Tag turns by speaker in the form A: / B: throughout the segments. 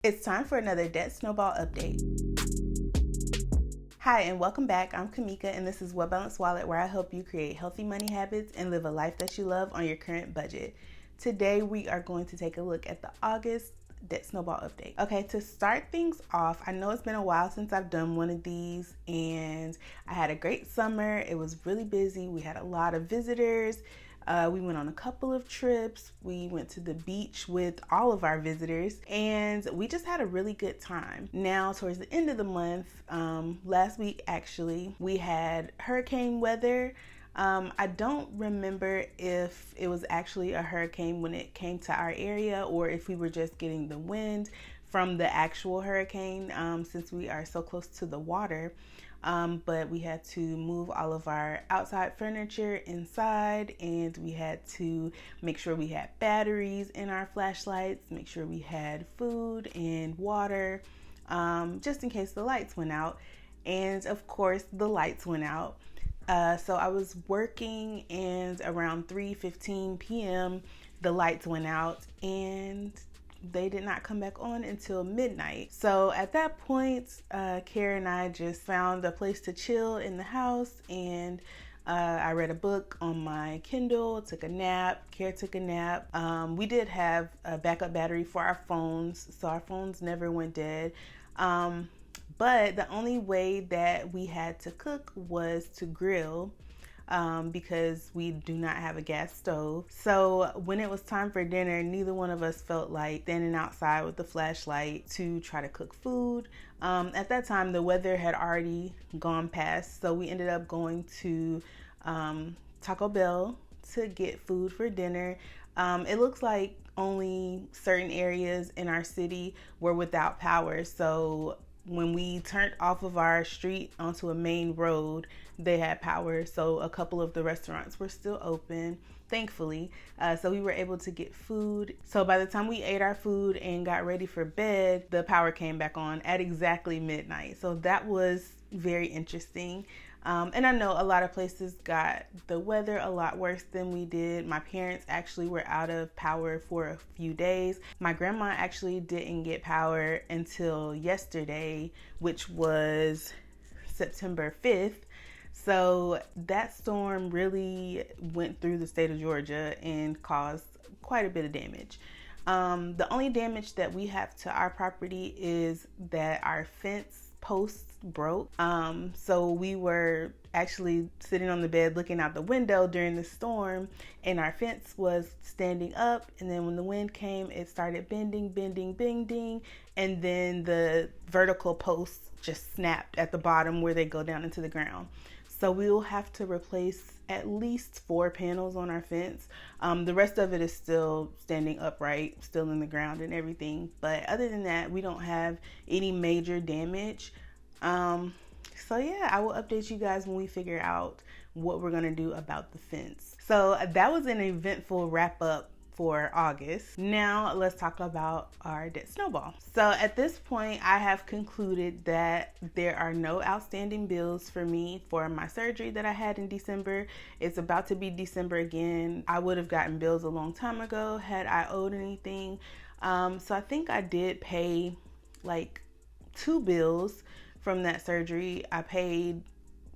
A: It's time for another Debt Snowball update. Hi, and welcome back. I'm Kamika, and this is Well Balanced Wallet, where I help you create healthy money habits and live a life that you love on your current budget. Today, we are going to take a look at the August Debt Snowball update. Okay, to start things off, I know it's been a while since I've done one of these, and I had a great summer. It was really busy. We had a lot of visitors. We went on a couple of trips. We went to the beach with all of our visitors, and we just had a really good time. Now, towards the end of the month, last week actually, we had hurricane weather. I don't remember if it was actually a hurricane when it came to our area or if we were just getting the wind from the actual hurricane, since we are so close to the water. But we had to move all of our outside furniture inside, and we had to make sure we had batteries in our flashlights, make sure we had food and water, just in case the lights went out. And of course, the lights went out. So I was working, and around 3:15 p.m., the lights went out, and they did not come back on until midnight. So at that point, Kara and I just found a place to chill in the house, and I read a book on my Kindle, took a nap. Kara took a nap. We did have a backup battery for our phones, so our phones never went dead. But the only way that we had to cook was to grill, because we do not have a gas stove. So when it was time for dinner, neither one of us felt like standing outside with the flashlight to try to cook food. At that time, the weather had already gone past, so we ended up going to Taco Bell to get food for dinner. It looks like only certain areas in our city were without power, so when we turned off of our street onto a main road, they had power. So a couple of the restaurants were still open, thankfully. So we were able to get food. So by the time we ate our food and got ready for bed, the power came back on at exactly midnight. So that was very interesting. And I know a lot of places got the weather a lot worse than we did. My parents actually were out of power for a few days. My grandma actually didn't get power until yesterday, which was September 5th. So that storm really went through the state of Georgia and caused quite a bit of damage. The only damage that we have to our property is that our fence posts broke. So we were actually sitting on the bed looking out the window during the storm, and our fence was standing up, and then when the wind came, it started bending, and then the vertical posts just snapped at the bottom where they go down into the ground. So we will have to replace at least 4 panels on our fence. The rest of it is still standing upright, still in the ground and everything. But other than that, we don't have any major damage. So yeah, I will update you guys when we figure out what we're gonna do about the fence. So that was an eventful wrap up for August. Now let's talk about our debt snowball. So at this point, I have concluded that there are no outstanding bills for me for my surgery that I had in December. It's about to be December again. I would have gotten bills a long time ago had I owed anything. So I think I did pay like 2 bills from that surgery. I paid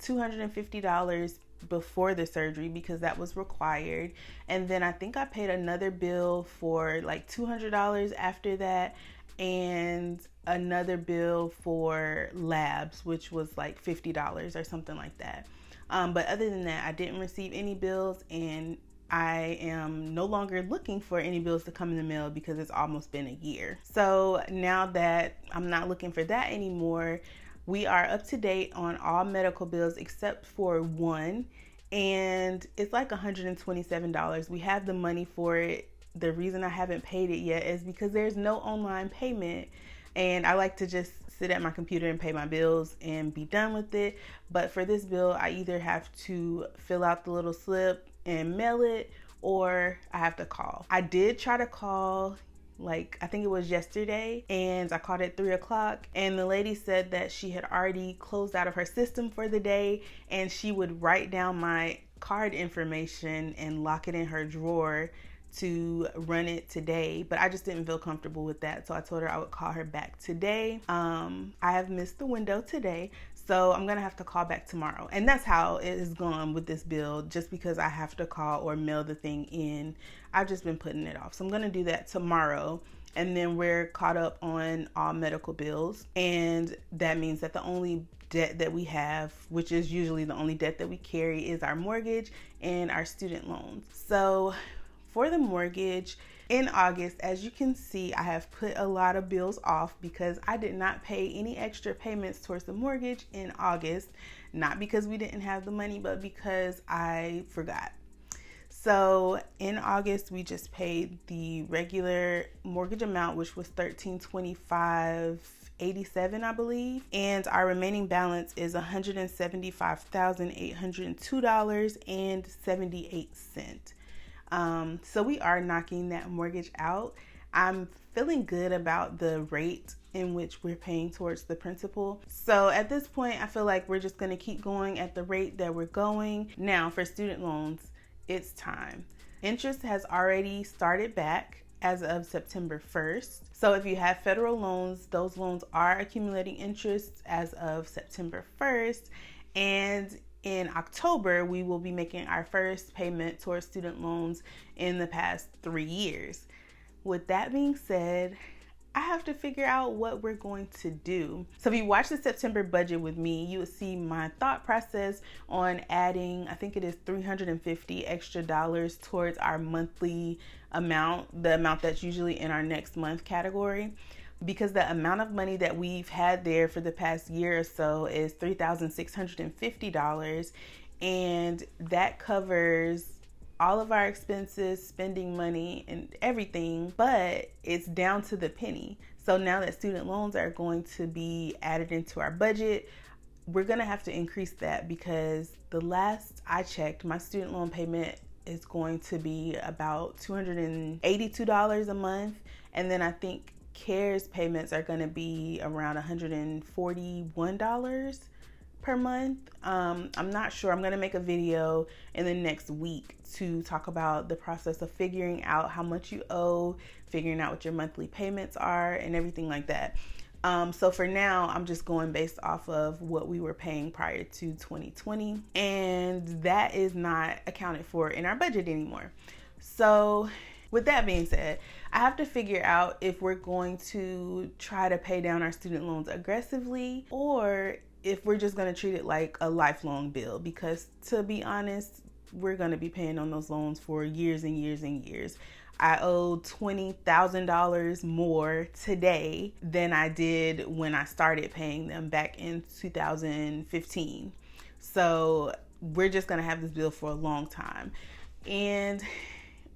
A: $250 before the surgery because that was required, and then I think I paid another bill for like $200 after that, and another bill for labs, which was like $50 or something like that. But other than that, I didn't receive any bills, and I am no longer looking for any bills to come in the mail because it's almost been a year. So now that I'm not looking for that anymore, we are up to date on all medical bills except for one, and it's like $127. We have the money for it. The reason I haven't paid it yet is because there's no online payment, and I like to just sit at my computer and pay my bills and be done with it. But for this bill, I either have to fill out the little slip and mail it, or I have to call. I did try to call, like I think it was yesterday, and I called at 3 o'clock, and the lady said that she had already closed out of her system for the day, and she would write down my card information and lock it in her drawer to run it today, but I just didn't feel comfortable with that. So I told her I would call her back today. I have missed the window today, so I'm gonna have to call back tomorrow. And that's how it is going with this bill. Just because I have to call or mail the thing in, I've just been putting it off. So I'm gonna do that tomorrow. And then we're caught up on all medical bills. And that means that the only debt that we have, which is usually the only debt that we carry, is our mortgage and our student loans. So for the mortgage, in August, as you can see, I have put a lot of bills off because I did not pay any extra payments towards the mortgage in August. Not because we didn't have the money, but because I forgot. So in August, we just paid the regular mortgage amount, which was $1,325.87, I believe. And our remaining balance is $175,802.78. So we are knocking that mortgage out. I'm feeling good about the rate in which we're paying towards the principal. So at this point, I feel like we're just going to keep going at the rate that we're going. Now for student loans, it's time. Interest has already started back as of September 1st. So if you have federal loans, those loans are accumulating interest as of September 1st. And in October, we will be making our first payment towards student loans in the past 3 years. With that being said, I have to figure out what we're going to do. So if you watch the September budget with me, you will see my thought process on adding, I think it is $350 extra towards our monthly amount, the amount that's usually in our next month category, because the amount of money that we've had there for the past year or so is $3,650, and that covers all of our expenses, spending money and everything, but it's down to the penny. So now that student loans are going to be added into our budget, we're gonna have to increase that, because the last I checked, my student loan payment is going to be about $282 a month. And then I think CARES payments are gonna be around $141 per month. I'm not sure. I'm going to make a video in the next week to talk about the process of figuring out how much you owe, figuring out what your monthly payments are, and everything like that. So for now, I'm just going based off of what we were paying prior to 2020, and that is not accounted for in our budget anymore. So with that being said, I have to figure out if we're going to try to pay down our student loans aggressively, or if we're just going to treat it like a lifelong bill, because to be honest, we're going to be paying on those loans for years and years and years. I owe $20,000 more today than I did when I started paying them back in 2015. So we're just going to have this bill for a long time. And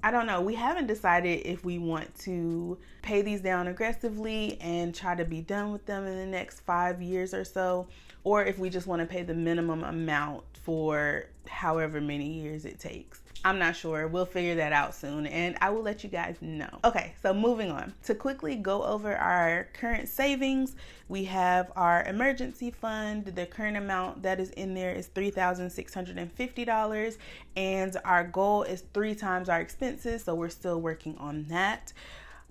A: I don't know. We haven't decided if we want to pay these down aggressively and try to be done with them in the next 5 years or so, or if we just want to pay the minimum amount for however many years it takes. I'm not sure. We'll figure that out soon, and I will let you guys know. Okay, so moving on. To quickly go over our current savings, we have our emergency fund. The current amount that is in there is $3,650, and our goal is 3 times our expenses, so we're still working on that.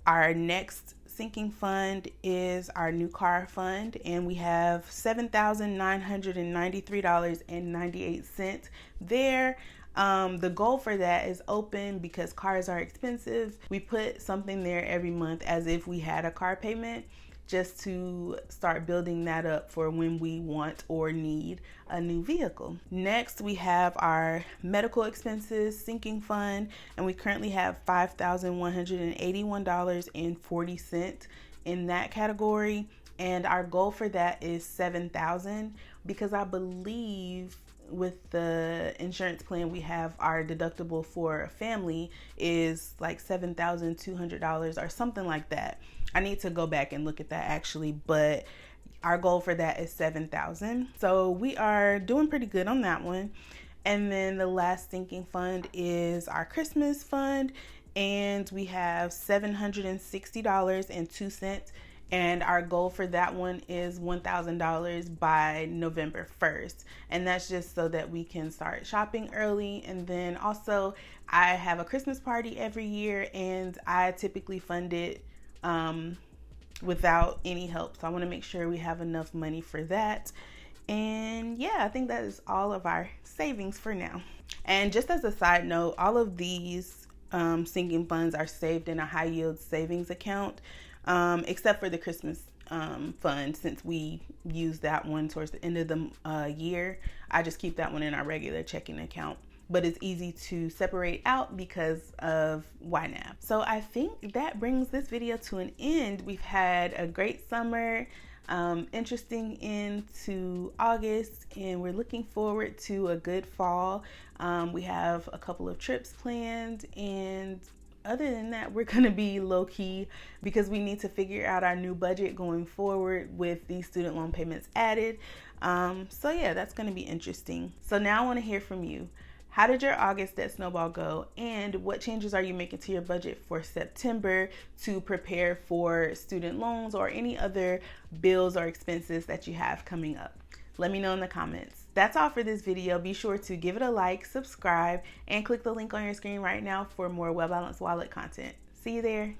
A: Our next sinking fund is our new car fund, and we have $7,993.98 there. The goal for that is open because cars are expensive. We put something there every month as if we had a car payment, just to start building that up for when we want or need a new vehicle. Next, we have our medical expenses sinking fund, and we currently have $5,181.40 in that category. And our goal for that is $7,000, because I believe with the insurance plan we have, our deductible for a family is like $7,200 or something like that. I need to go back and look at that actually, but our goal for that is $7,000. So we are doing pretty good on that one. And then the last sinking fund is our Christmas fund, and we have $760.02 And our goal for that one is $1,000 by November 1st. And that's just so that we can start shopping early. And then also, I have a Christmas party every year, and I typically fund it without any help. So I want to make sure we have enough money for that. And yeah, I think that is all of our savings for now. And just as a side note, all of these sinking funds are saved in a high yield savings account, except for the Christmas fund. Since we use that one towards the end of the year, I just keep that one in our regular checking account. But it's easy to separate out because of YNAB. So I think that brings this video to an end. We've had a great summer, interesting into August, and we're looking forward to a good fall. We have a couple of trips planned, and other than that, we're going to be low-key because we need to figure out our new budget going forward with these student loan payments added. So yeah, that's going to be interesting. So now I want to hear from you. How did your August Debt Snowball go? And what changes are you making to your budget for September to prepare for student loans or any other bills or expenses that you have coming up? Let me know in the comments. That's all for this video. Be sure to give it a like, subscribe, and click the link on your screen right now for more Well Balanced Wallet content. See you there.